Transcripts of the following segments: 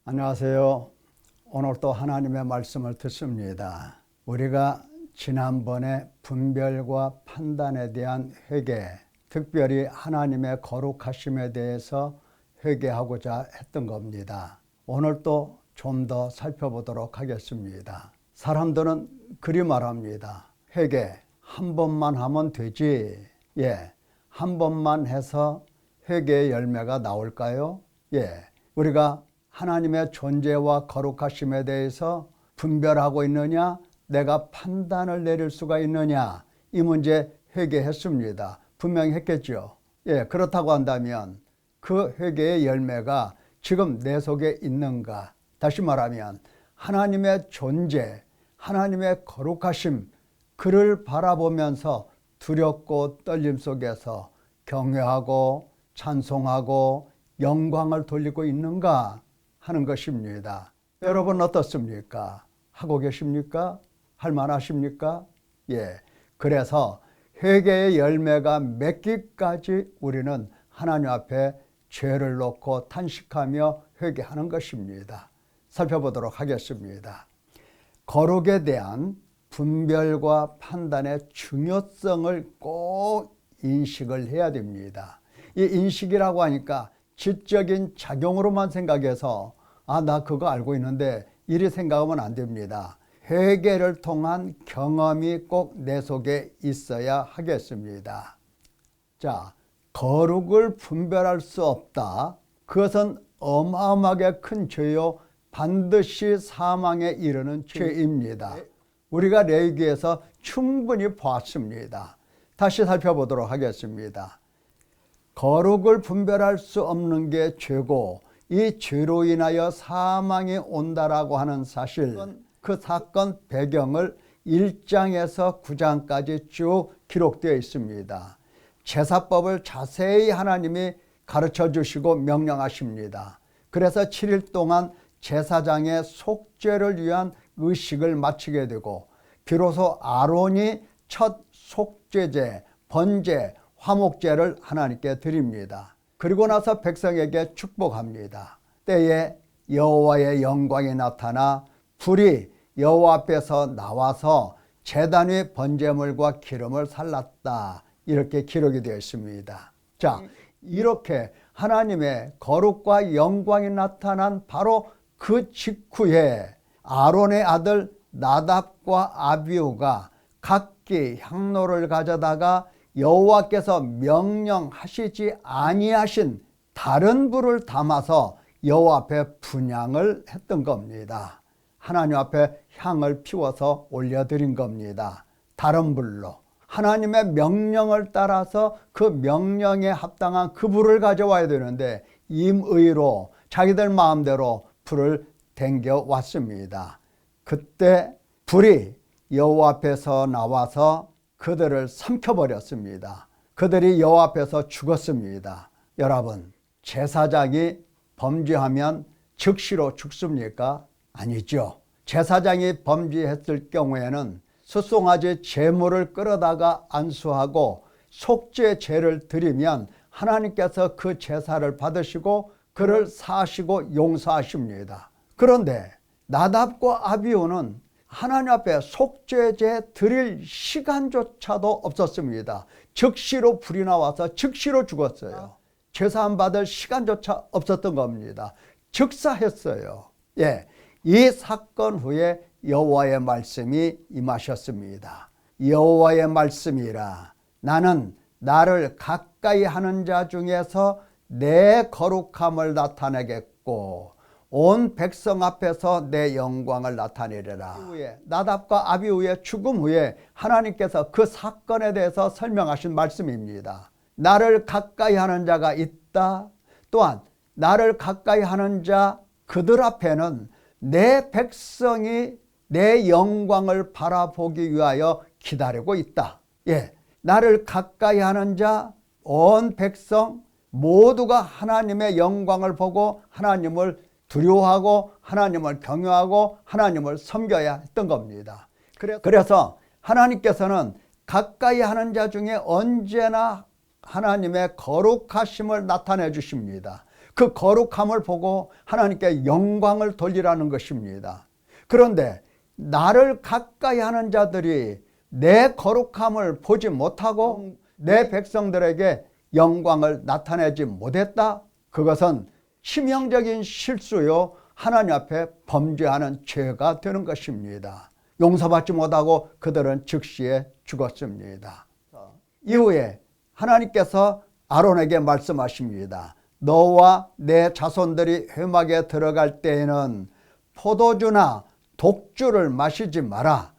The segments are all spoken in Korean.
안녕하세요. 오늘 또 하나님의 말씀을 듣습니다. 우리가 지난번에 분별과 판단에 대한 회개, 특별히 하나님의 거룩하심에 대해서 회개하고자 했던 겁니다. 오늘 또 좀 더 살펴보도록 하겠습니다. 사람들은 그리 말합니다. 회개 한 번만 하면 되지. 한 번만 해서 회개의 열매가 나올까요? 우리가 하나님의 존재와 거룩하심에 대해서 분별하고 있느냐, 내가 판단을 내릴 수가 있느냐, 이 문제 회개했습니다. 분명히 했겠죠. 그렇다고 한다면 그 회개의 열매가 지금 내 속에 있는가? 다시 말하면 하나님의 존재, 하나님의 거룩하심, 그를 바라보면서 두렵고 떨림 속에서 경외하고 찬송하고 영광을 돌리고 있는가 하는 것입니다. 여러분 어떻습니까? 하고 계십니까? 할 만하십니까? 그래서 회개의 열매가 맺기까지 우리는 하나님 앞에 죄를 놓고 탄식하며 회개하는 것입니다. 살펴보도록 하겠습니다. 거룩에 대한 분별과 판단의 중요성을 꼭 인식을 해야 됩니다. 이 인식이라고 하니까 지적인 작용으로만 생각해서 나 그거 알고 있는데 이리 생각하면 안 됩니다. 회개를 통한 경험이 꼭 내 속에 있어야 하겠습니다. 자, 거룩을 분별할 수 없다. 그것은 어마어마하게 큰 죄요, 반드시 사망에 이르는 죄입니다. 우리가 레위기에서 충분히 보았습니다. 다시 살펴보도록 하겠습니다. 거룩을 분별할 수 없는 게 죄고, 이 죄로 인하여 사망이 온다라고 하는 사실, 그 사건 배경을 1장에서 9장까지 쭉 기록되어 있습니다. 제사법을 자세히 하나님이 가르쳐 주시고 명령하십니다. 그래서 7일 동안 제사장의 속죄를 위한 의식을 마치게 되고, 비로소 아론이 첫 속죄제, 번제, 화목제를 하나님께 드립니다. 그리고 나서 백성에게 축복합니다. 때에 여호와의 영광이 나타나 불이 여호와 앞에서 나와서 제단 위 번제물과 기름을 살랐다. 이렇게 기록이 되어 있습니다. 자, 이렇게 하나님의 거룩과 영광이 나타난 바로 그 직후에 아론의 아들 나답과 아비후가 각기 향로를 가져다가 여호와께서 명령하시지 아니하신 다른 불을 담아서 여호와 앞에 분향을 했던 겁니다. 하나님 앞에 향을 피워서 올려드린 겁니다. 다른 불로. 하나님의 명령을 따라서 그 명령에 합당한 그 불을 가져와야 되는데 임의로 자기들 마음대로 불을 댕겨 왔습니다. 그때 불이 여호와 앞에서 나와서 그들을 삼켜버렸습니다. 그들이 여호와 앞에서 죽었습니다. 여러분, 제사장이 범죄하면 즉시로 죽습니까? 아니죠. 제사장이 범죄했을 경우에는 숫송아지 제물을 끌어다가 안수하고 속죄제를 드리면 하나님께서 그 제사를 받으시고 그를 사하시고 용서하십니다. 그런데 나답과 아비후는 하나님 앞에 속죄제 드릴 시간조차도 없었습니다. 즉시로 불이 나와서 즉시로 죽었어요. 제사함 받을 시간조차 없었던 겁니다. 즉사했어요. 이 사건 후에 여호와의 말씀이 임하셨습니다. 여호와의 말씀이라, 나는 나를 가까이 하는 자 중에서 내 거룩함을 나타내겠고 온 백성 앞에서 내 영광을 나타내리라. 나답과 아비후의 죽음 후에 하나님께서 그 사건에 대해서 설명하신 말씀입니다. 나를 가까이 하는 자가 있다. 또한 나를 가까이 하는 자 그들 앞에는 내 백성이 내 영광을 바라보기 위하여 기다리고 있다. 나를 가까이 하는 자, 온 백성 모두가 하나님의 영광을 보고 하나님을 두려워하고 하나님을 경외하고 하나님을 섬겨야 했던 겁니다. 그래서 하나님께서는 가까이 하는 자 중에 언제나 하나님의 거룩하심을 나타내 주십니다. 그 거룩함을 보고 하나님께 영광을 돌리라는 것입니다. 그런데 나를 가까이 하는 자들이 내 거룩함을 보지 못하고 내 백성들에게 영광을 나타내지 못했다? 그것은 치명적인 실수요, 하나님 앞에 범죄하는 죄가 되는 것입니다. 용서받지 못하고 그들은 즉시에 죽었습니다. 이후에 하나님께서 아론에게 말씀하십니다. 너와 내 자손들이 회막에 들어갈 때에는 포도주나 독주를 마시지 마라.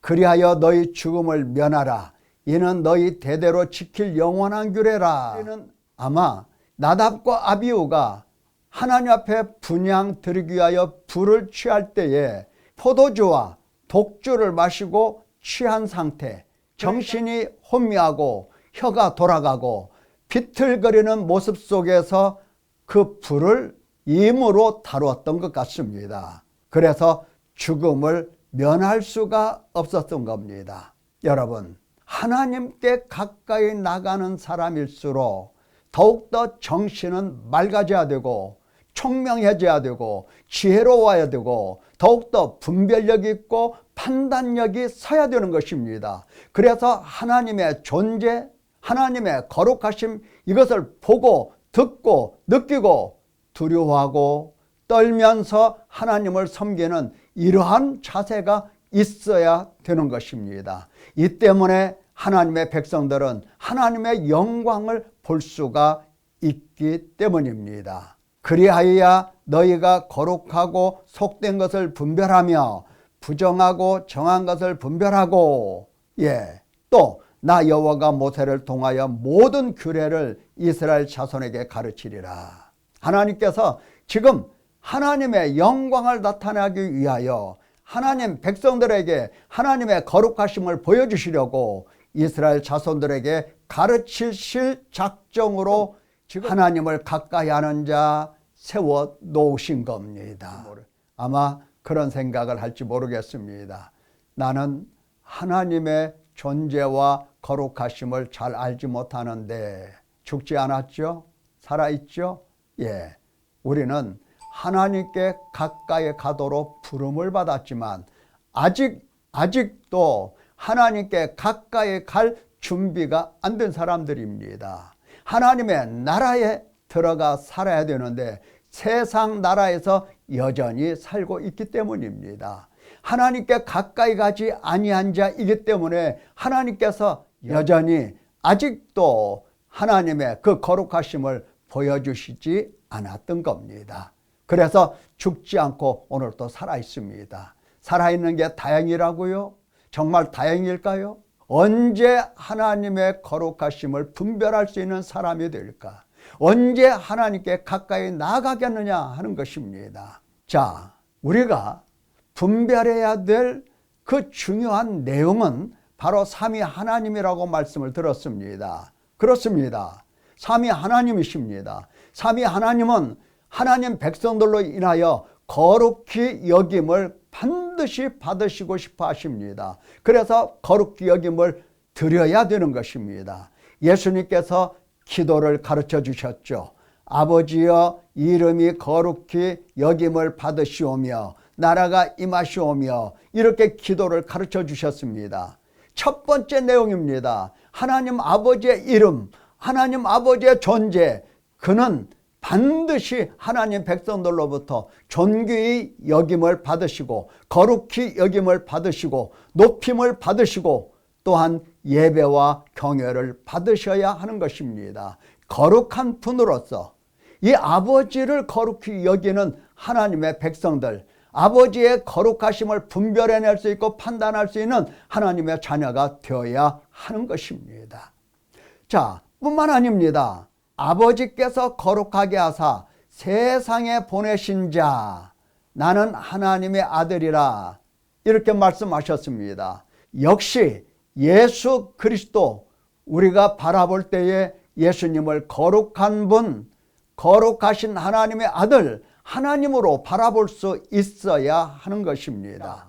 그리하여 너희 죽음을 면하라. 이는 너희 대대로 지킬 영원한 규례라. 이는 아마 나답과 아비후가 하나님 앞에 분향 드리기 위하여 불을 취할 때에 포도주와 독주를 마시고 취한 상태, 정신이 혼미하고 혀가 돌아가고 비틀거리는 모습 속에서 그 불을 임으로 다루었던 것 같습니다. 그래서 죽음을 면할 수가 없었던 겁니다. 여러분, 하나님께 가까이 나가는 사람일수록 더욱더 정신은 맑아져야 되고 총명해져야 되고 지혜로워야 되고 더욱더 분별력 있고 판단력이 서야 되는 것입니다. 그래서 하나님의 존재, 하나님의 거룩하심, 이것을 보고 듣고 느끼고 두려워하고 떨면서 하나님을 섬기는 이러한 자세가 있어야 되는 것입니다. 이 때문에 하나님의 백성들은 하나님의 영광을 볼 수가 있기 때문입니다. 그리하여야 너희가 거룩하고 속된 것을 분별하며 부정하고 정한 것을 분별하고, 또 나 여호와가 모세를 통하여 모든 규례를 이스라엘 자손에게 가르치리라. 하나님께서 지금 하나님의 영광을 나타내기 위하여 하나님 백성들에게 하나님의 거룩하심을 보여주시려고 이스라엘 자손들에게 가르치실 작정으로 지금 하나님을 가까이 하는 자 세워 놓으신 겁니다. 아마 그런 생각을 할지 모르겠습니다. 나는 하나님의 존재와 거룩하심을 잘 알지 못하는데 죽지 않았죠? 살아있죠? 우리는 하나님께 가까이 가도록 부름을 받았지만 아직도 하나님께 가까이 갈 준비가 안 된 사람들입니다. 하나님의 나라에 들어가 살아야 되는데 세상 나라에서 여전히 살고 있기 때문입니다. 하나님께 가까이 가지 아니한 자이기 때문에 하나님께서 여전히 아직도 하나님의 그 거룩하심을 보여주시지 않았던 겁니다. 그래서 죽지 않고 오늘도 살아있습니다. 살아있는 게 다행이라고요? 정말 다행일까요? 언제 하나님의 거룩하심을 분별할 수 있는 사람이 될까? 언제 하나님께 가까이 나가겠느냐 하는 것입니다. 자, 우리가 분별해야 될 그 중요한 내용은 바로 삼위 하나님이라고 말씀을 들었습니다. 그렇습니다. 삼위 하나님이십니다. 삼위 하나님은 하나님 백성들로 인하여 거룩히 여김을 반드시 받으시고 싶어 하십니다. 그래서 거룩히 여김을 드려야 되는 것입니다. 예수님께서 기도를 가르쳐 주셨죠. 아버지여, 이름이 거룩히 여김을 받으시오며 나라가 임하시오며, 이렇게 기도를 가르쳐 주셨습니다. 첫 번째 내용입니다. 하나님 아버지의 이름, 하나님 아버지의 존재, 그는 반드시 하나님 백성들로부터 존귀히 여김을 받으시고 거룩히 여김을 받으시고 높임을 받으시고 또한 예배와 경외를 받으셔야 하는 것입니다. 거룩한 분으로서 이 아버지를 거룩히 여기는 하나님의 백성들, 아버지의 거룩하심을 분별해낼 수 있고 판단할 수 있는 하나님의 자녀가 되어야 하는 것입니다. 자, 뿐만 아닙니다. 아버지께서 거룩하게 하사 세상에 보내신 자, 나는 하나님의 아들이라, 이렇게 말씀하셨습니다. 역시 예수 그리스도, 우리가 바라볼 때에 예수님을 거룩한 분, 거룩하신 하나님의 아들, 하나님으로 바라볼 수 있어야 하는 것입니다.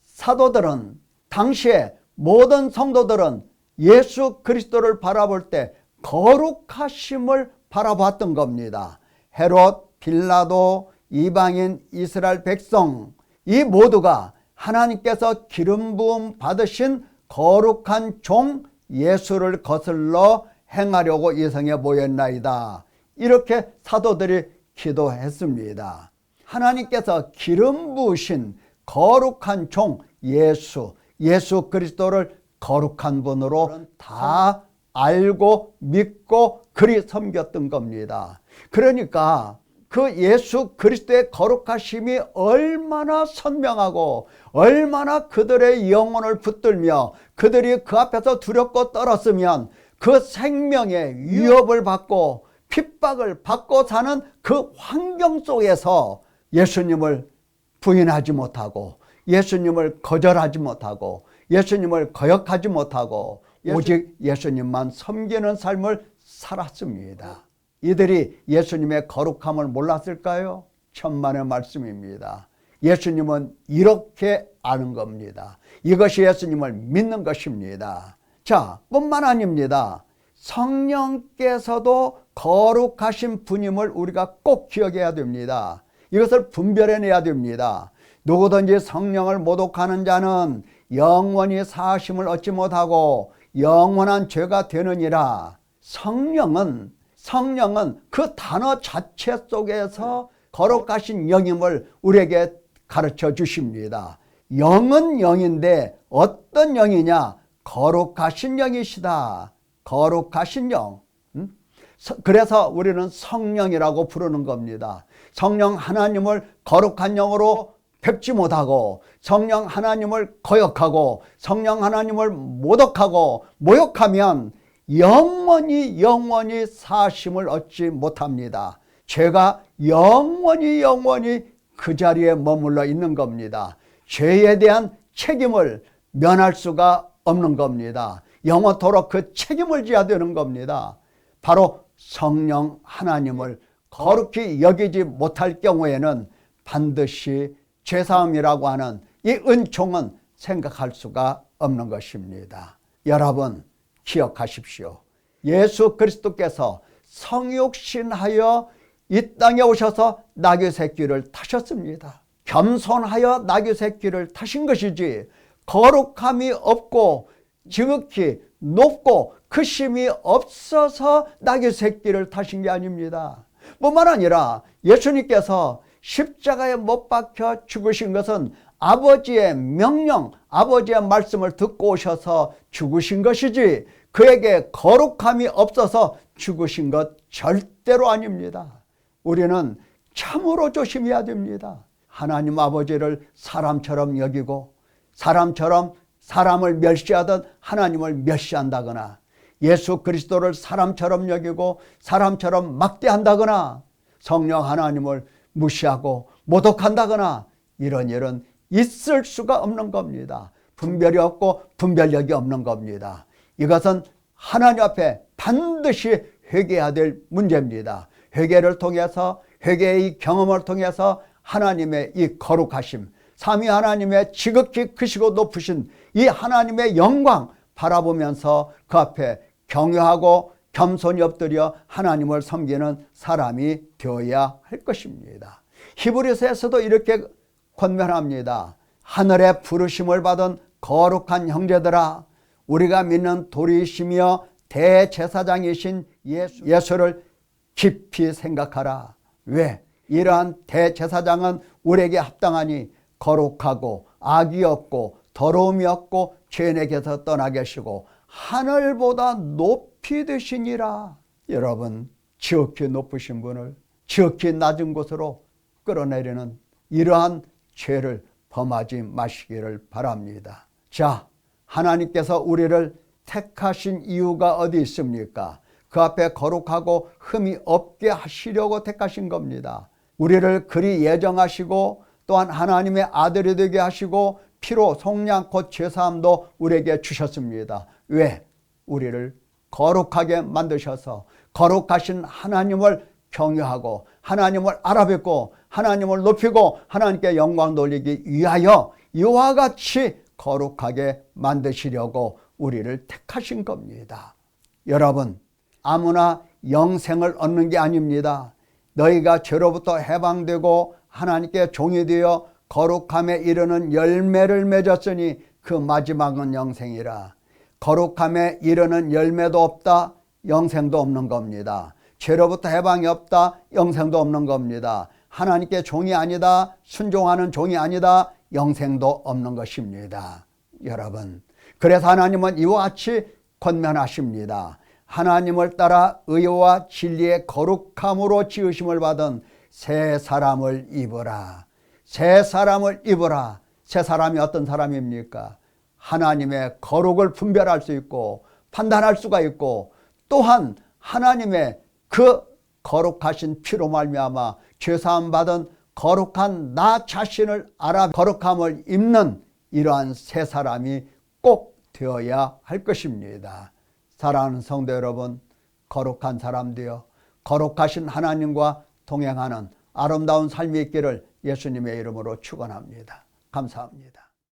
사도들은, 당시에 모든 성도들은 예수 그리스도를 바라볼 때 거룩하심을 바라봤던 겁니다. 헤롯, 빌라도, 이방인, 이스라엘 백성, 이 모두가 하나님께서 기름 부음 받으신 거룩한 종 예수를 거슬러 행하려고 이 성에 모였나이다. 이렇게 사도들이 기도했습니다. 하나님께서 기름 부으신 거룩한 종 예수 그리스도를 거룩한 분으로 다 알고 믿고 그리 섬겼던 겁니다. 그러니까 그 예수 그리스도의 거룩하심이 얼마나 선명하고 얼마나 그들의 영혼을 붙들며 그들이 그 앞에서 두렵고 떨었으면 그 생명의 위협을 받고 핍박을 받고 사는 그 환경 속에서 예수님을 부인하지 못하고 예수님을 거절하지 못하고 예수님을 거역하지 못하고 오직 예수님만 섬기는 삶을 살았습니다. 이들이 예수님의 거룩함을 몰랐을까요? 천만의 말씀입니다. 예수님은 이렇게 아는 겁니다. 이것이 예수님을 믿는 것입니다. 자, 뿐만 아닙니다. 성령께서도 거룩하신 분임을 우리가 꼭 기억해야 됩니다. 이것을 분별해내야 됩니다. 누구든지 성령을 모독하는 자는 영원히 사하심을 얻지 못하고 영원한 죄가 되느니라. 성령은 그 단어 자체 속에서 거룩하신 영임을 우리에게 가르쳐 주십니다. 영은 영인데 어떤 영이냐? 거룩하신 영이시다. 거룩하신 영. 그래서 우리는 성령이라고 부르는 겁니다. 성령 하나님을 거룩한 영으로 뵙지 못하고 성령 하나님을 거역하고 성령 하나님을 모독하고 모욕하면 영원히 사심을 얻지 못합니다. 죄가 영원히 그 자리에 머물러 있는 겁니다. 죄에 대한 책임을 면할 수가 없는 겁니다. 영원토록 그 책임을 져야 되는 겁니다. 바로 성령 하나님을 거룩히 여기지 못할 경우에는 반드시 죄사함이라고 하는 이 은총은 생각할 수가 없는 것입니다. 여러분 기억하십시오. 예수 그리스도께서 성육신하여 이 땅에 오셔서 나귀 새끼를 타셨습니다. 겸손하여 나귀 새끼를 타신 것이지 거룩함이 없고 지극히 높고 크심이 없어서 나귀 새끼를 타신 게 아닙니다. 뿐만 아니라 예수님께서 십자가에 못 박혀 죽으신 것은 아버지의 명령, 아버지의 말씀을 듣고 오셔서 죽으신 것이지 그에게 거룩함이 없어서 죽으신 것 절대로 아닙니다. 우리는 참으로 조심해야 됩니다. 하나님 아버지를 사람처럼 여기고 사람처럼 사람을 멸시하듯 하나님을 멸시한다거나 예수 그리스도를 사람처럼 여기고 사람처럼 막대한다거나 성령 하나님을 무시하고 모독한다거나 이런 일은 있을 수가 없는 겁니다. 분별이 없고 분별력이 없는 겁니다. 이것은 하나님 앞에 반드시 회개해야 될 문제입니다. 회개를 통해서 회개의 경험을 통해서 하나님의 이 거룩하심, 삼위 하나님의 지극히 크시고 높으신 이 하나님의 영광 바라보면서 그 앞에 경외하고 겸손히 엎드려 하나님을 섬기는 사람이 되어야 할 것입니다. 히브리서에서도 이렇게 권면합니다. 하늘의 부르심을 받은 거룩한 형제들아, 우리가 믿는 도리이시며 대제사장이신 예수를 깊이 생각하라. 왜? 이러한 대제사장은 우리에게 합당하니 거룩하고 악이 없고 더러움이 없고 죄인에게서 떠나 계시고 하늘보다 높이 되시니라. 여러분, 지극히 높으신 분을 지극히 낮은 곳으로 끌어내리는 이러한 죄를 범하지 마시기를 바랍니다. 자, 하나님께서 우리를 택하신 이유가 어디 있습니까? 그 앞에 거룩하고 흠이 없게 하시려고 택하신 겁니다. 우리를 그리 예정하시고 또한 하나님의 아들이 되게 하시고 피로 속량 곧 죄사함도 우리에게 주셨습니다. 왜? 우리를 거룩하게 만드셔서 거룩하신 하나님을 경외하고 하나님을 알아뵙고 하나님을 높이고 하나님께 영광 돌리기 위하여 이와 같이 거룩하게 만드시려고 우리를 택하신 겁니다. 여러분, 아무나 영생을 얻는 게 아닙니다. 너희가 죄로부터 해방되고 하나님께 종이 되어 거룩함에 이르는 열매를 맺었으니 그 마지막은 영생이라. 거룩함에 이르는 열매도 없다, 영생도 없는 겁니다. 죄로부터 해방이 없다, 영생도 없는 겁니다. 하나님께 종이 아니다, 순종하는 종이 아니다, 영생도 없는 것입니다. 여러분, 그래서 하나님은 이와 같이 권면하십니다. 하나님을 따라 의와 진리의 거룩함으로 지으심을 받은 새 사람을 입으라. 새 사람을 입으라. 새 사람이 어떤 사람입니까? 하나님의 거룩을 분별할 수 있고 판단할 수가 있고, 또한 하나님의 그 거룩하신 피로 말미암아 죄사함 받은 거룩한 나 자신을 알아 거룩함을 입는 이러한 새 사람이 꼭 되어야 할 것입니다. 사랑하는 성도 여러분, 거룩한 사람 되어 거룩하신 하나님과 동행하는 아름다운 삶이 있기를 예수님의 이름으로 축원합니다. 감사합니다.